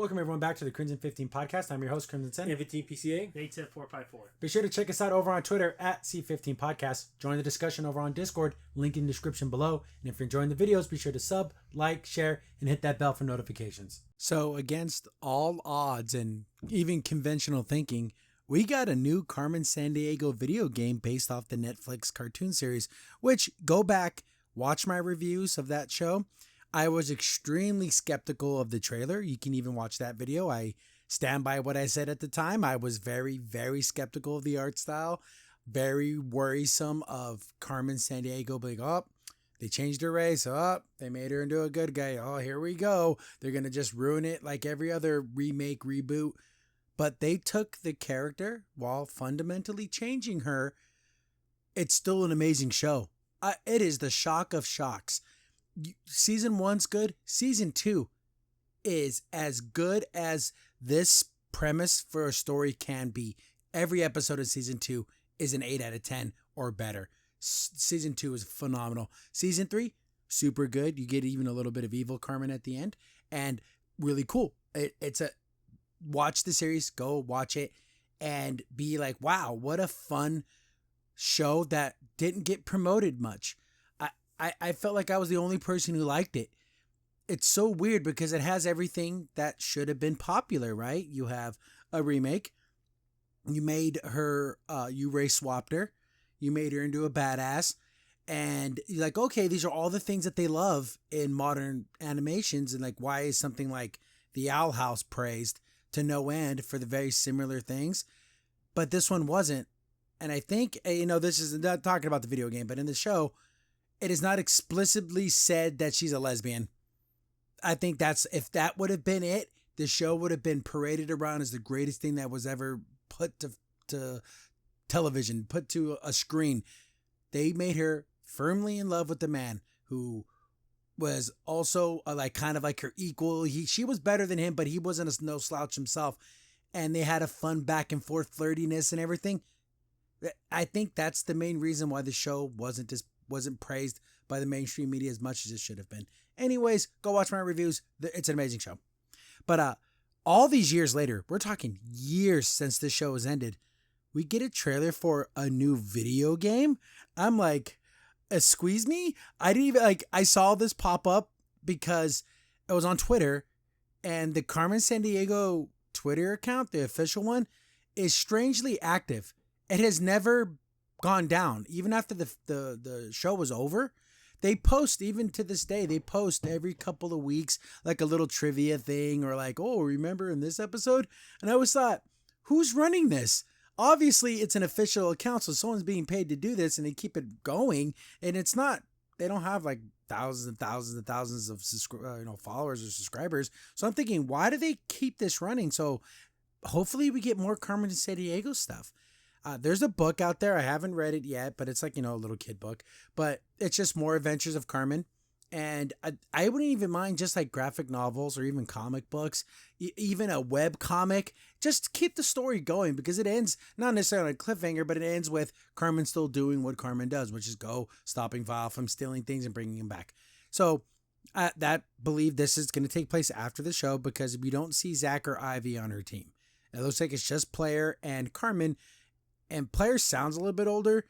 Welcome everyone back to the Crimson 15 podcast. I'm your host, Crimson Sen. 15 PCA. 810-454. Be sure to check us out over on Twitter at C15 Podcast. Join the discussion over on Discord, link in the description below. And if you're enjoying the videos, be sure to sub, like, share, and hit that bell for notifications. So against all odds and even conventional thinking, we got a new Carmen Sandiego video game based off the Netflix cartoon series, which go back, watch my reviews of that show. I was extremely skeptical of the trailer. You can even watch that video. I stand by what I said at the time. I was very, very skeptical of the art style. Very worrisome of Carmen Sandiego being, oh, they changed her race. Oh, they made her into a good guy. Oh, here we go. They're going to just ruin it like every other remake, reboot. But they took the character while fundamentally changing her. It's still an amazing show. It is the shock of shocks. Season 1's good. Season 2 is as good as this premise for a story can be. Every episode of season 2 is an 8 out of 10 or better. Season 2 is phenomenal. Season 3, super good. You get even a little bit of evil Carmen at the end, and really cool. Watch the series, go watch it, and be like, wow, what a fun show that didn't get promoted much. I felt like I was the only person who liked it. It's so weird because it has everything that should have been popular, right? You have a remake. You made her, you race swapped her. You made her into a badass. And you're like, okay, these are all the things that they love in modern animations. And like, why is something like The Owl House praised to no end for the very similar things? But this one wasn't. And I think, this is not talking about the video game, but in the show, it is not explicitly said that she's a lesbian. I think if that would have been it, the show would have been paraded around as the greatest thing that was ever put to television, put to a screen. They made her firmly in love with the man who was also kind of like her equal. She was better than him, but he wasn't no slouch himself. And they had a fun back and forth flirtiness and everything. I think that's the main reason why the show wasn't praised by the mainstream media as much as it should have been. Anyways, go watch my reviews. It's an amazing show. But all these years later, we're talking years since this show has ended, we get a trailer for a new video game. I'm like, squeeze me? I didn't even I saw this pop up because it was on Twitter, and the Carmen Sandiego Twitter account, the official one, is strangely active. It has never gone down. Even after the show was over, they post, even to this day, they post every couple of weeks like a little trivia thing or like, oh, remember in this episode? And I always thought, who's running this? Obviously, it's an official account, so someone's being paid to do this and they keep it going. And it's not, they don't have like thousands and thousands and thousands of followers or subscribers. So I'm thinking, why do they keep this running? So hopefully we get more Carmen Sandiego stuff. There's a book out there. I haven't read it yet, but it's like, a little kid book. But it's just more adventures of Carmen. And I wouldn't even mind just like graphic novels or even comic books, even a web comic. Just keep the story going because it ends not necessarily on a cliffhanger, but it ends with Carmen still doing what Carmen does, which is stopping Val from stealing things and bringing him back. So believe this is going to take place after the show because we don't see Zach or Ivy on her team. It looks like it's just Player and Carmen. And Player sounds a little bit older.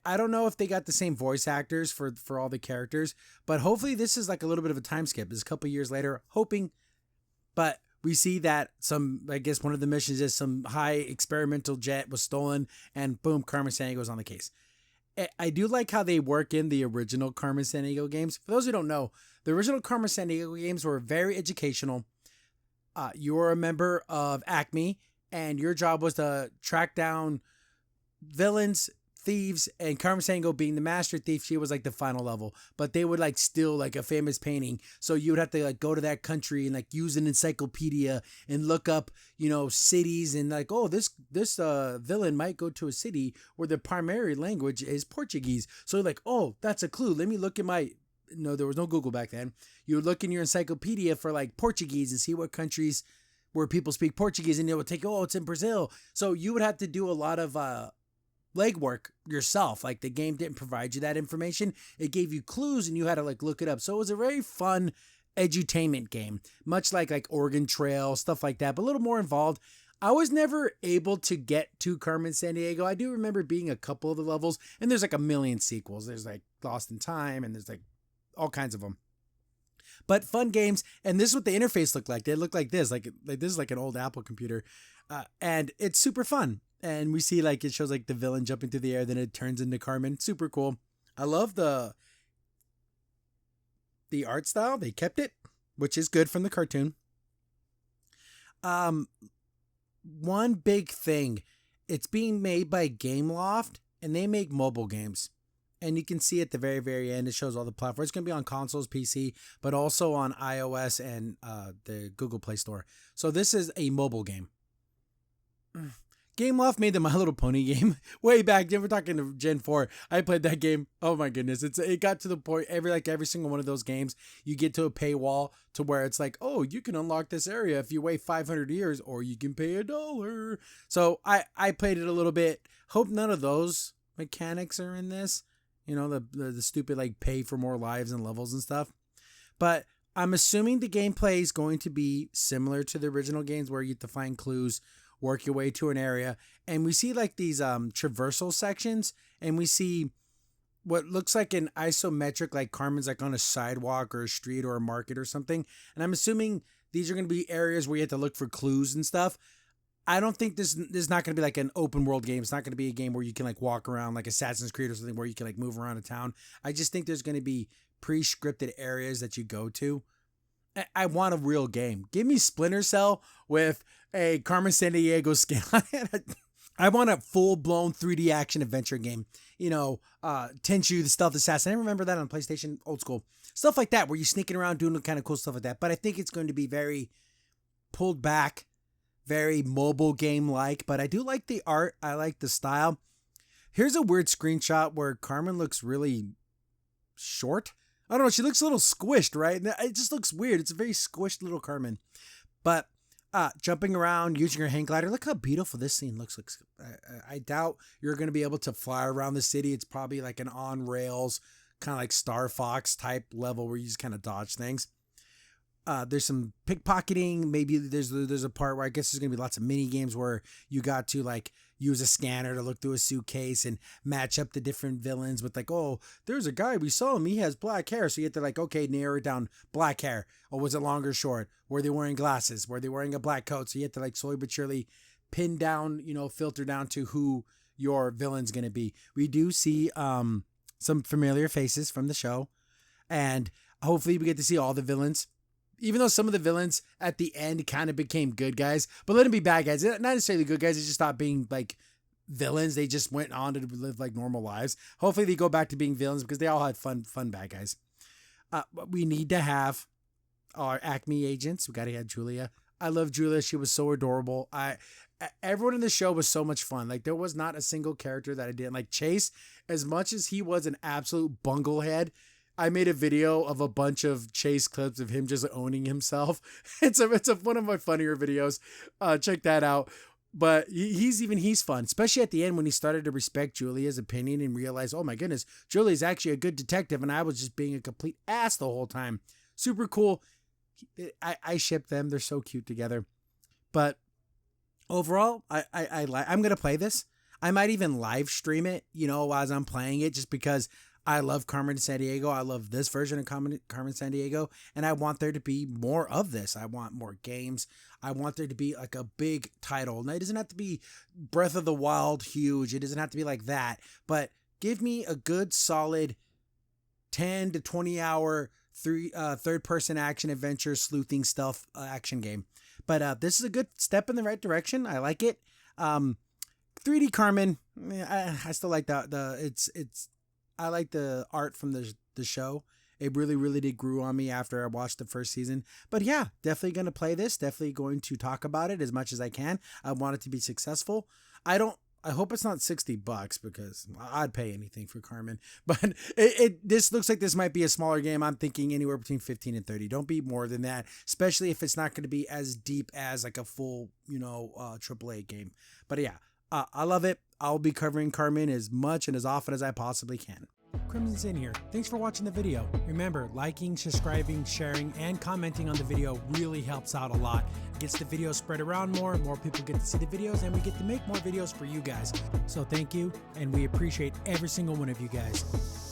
I don't know if they got the same voice actors for all the characters, but hopefully this is like a little bit of a time skip. It's a couple years later, hoping. But we see that one of the missions is some high experimental jet was stolen, and boom, Carmen Sandiego on the case. I do like how they work in the original Carmen Sandiego games. For those who don't know, the original Carmen Sandiego games were very educational. You were a member of Acme, and your job was to track down villains, thieves, and Carmen Sandiego being the master thief, she was like the final level. But they would steal like a famous painting, so you would have to go to that country and use an encyclopedia and look up cities and this villain might go to a city where the primary language is Portuguese. So oh, that's a clue. Let me look at my there was no Google back then. You would look in your encyclopedia for Portuguese and see what countries where people speak Portuguese, and it would take, it's in Brazil. So you would have to do a lot of legwork yourself. Like, the game didn't provide you that information. It gave you clues and you had to look it up. So it was a very fun edutainment game, much like Oregon Trail, stuff like that, but a little more involved. I was never able to get to Carmen Sandiego. I do remember being a couple of the levels, and there's like a million sequels. There's like Lost in Time, and there's like all kinds of them. But fun games, and this is what the interface looked like. They look like this, like this is like an old Apple computer, and it's super fun. And we see like it shows like the villain jumping through the air, then it turns into Carmen. Super cool. I love the art style. They kept it, which is good from the cartoon. One big thing, it's being made by Gameloft, and they make mobile games. And you can see at the very, very end, it shows all the platforms. It's going to be on consoles, PC, but also on iOS and the Google Play Store. So this is a mobile game. Gameloft made the My Little Pony game way back. We're talking to Gen 4. I played that game. Oh my goodness. It got to the point, every single one of those games, you get to a paywall to where it's like, oh, you can unlock this area if you wait 500 years, or you can pay $1. So I played it a little bit. Hope none of those mechanics are in this. You know, the stupid like pay for more lives and levels and stuff. But I'm assuming the gameplay is going to be similar to the original games, where you have to find clues, work your way to an area, and we see like these traversal sections, and we see what looks like an isometric, like Carmen's like on a sidewalk or a street or a market or something. And I'm assuming these are going to be areas where you have to look for clues and stuff. I don't think this is not going to be like an open world game. It's not going to be a game where you can like walk around like Assassin's Creed or something, where you can like move around a town. I just think there's going to be pre-scripted areas that you go to. I want a real game. Give me Splinter Cell with a Carmen Sandiego skin on it. I want a full-blown 3D action adventure game. You know, Tenchu, the Stealth Assassin. I remember that on PlayStation, old school. Stuff like that, where you're sneaking around doing kind of cool stuff like that. But I think it's going to be very pulled back, very mobile game-like. But I do like the art. I like the style. Here's a weird screenshot where Carmen looks really short. I don't know. She looks a little squished, right? It just looks weird. It's a very squished little Carmen. But jumping around, using her hang glider. Look how beautiful this scene looks. I doubt you're going to be able to fly around the city. It's probably like an on-rails, kind of like Star Fox type level where you just kind of dodge things. There's some pickpocketing. Maybe there's a part where I guess there's going to be lots of mini games where you got to like use a scanner to look through a suitcase and match up the different villains with like, oh, there's a guy, we saw him, he has black hair. So you have to like, okay, narrow it down, black hair. Or was it long or short? Were they wearing glasses? Were they wearing a black coat? So you have to like slowly but surely pin down, filter down to who your villain's going to be. We do see some familiar faces from the show, and hopefully we get to see all the villains. Even though some of the villains at the end kind of became good guys, but let them be bad guys. Not necessarily good guys. They just stopped being like villains. They just went on to live like normal lives. Hopefully they go back to being villains because they all had fun bad guys. We need to have our Acme agents. We got to have Julia. I love Julia. She was so adorable. Everyone in the show was so much fun. Like there was not a single character that I didn't like. Chase, as much as he was an absolute bunglehead, I made a video of a bunch of Chase clips of him just owning himself. It's one of my funnier videos. Check that out. But he's fun, especially at the end when he started to respect Julia's opinion and realize, oh my goodness, Julia's actually a good detective, and I was just being a complete ass the whole time. Super cool. I ship them. They're so cute together. But overall, I'm gonna play this. I might even live stream it, as I'm playing it, just because I love Carmen Sandiego. I love this version of Carmen Sandiego, and I want there to be more of this. I want more games. I want there to be like a big title. Now, it doesn't have to be Breath of the Wild huge. It doesn't have to be like that, but give me a good solid 10 to 20 hour third person action adventure sleuthing stealth action game. But this is a good step in the right direction. I like it. 3D Carmen, I still like that. I like the art from the show. It really, really did grow on me after I watched the first season. But yeah, definitely going to play this. Definitely going to talk about it as much as I can. I want it to be successful. I hope it's not $60 because I'd pay anything for Carmen. But this looks like this might be a smaller game. I'm thinking anywhere between 15 and 30. Don't be more than that, especially if it's not going to be as deep as like a full, AAA game. But yeah, I love it. I'll be covering Carmen as much and as often as I possibly can. Crimson's in here. Thanks for watching the video. Remember, liking, subscribing, sharing, and commenting on the video really helps out a lot. It gets the video spread around more people get to see the videos, and we get to make more videos for you guys. So thank you, and we appreciate every single one of you guys.